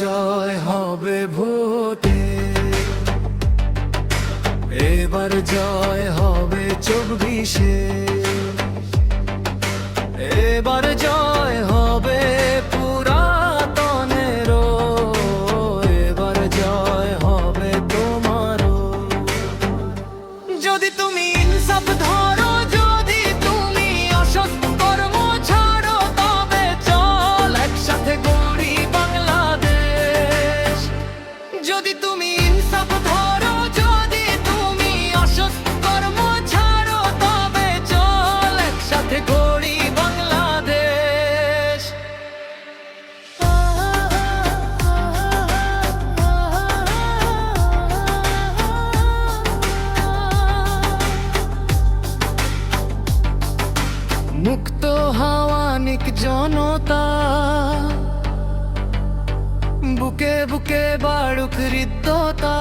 জয় হবে ভোটে, এবার জয় হবে 24-এ, এবার জয় হবে পুরাতনেরও, এবার জয় হবে তোমারও। যদি তুমি ইনসাফ ধরো, যদি তুমি অসৎ কর্ম ছাড়ো, তবে চল একসাথে গড়ি বাংলাদেশ। যদি তুমি ইনসাফ ধরো, যদি তুমি অসৎ কর্ম ছাড়ো, তবে চল একসাথে গড়ি বাংলাদেশ। মুক্ত হাওয়ানিক জনতা, বুকে বুকে বাড়ুক হৃদ্যতা।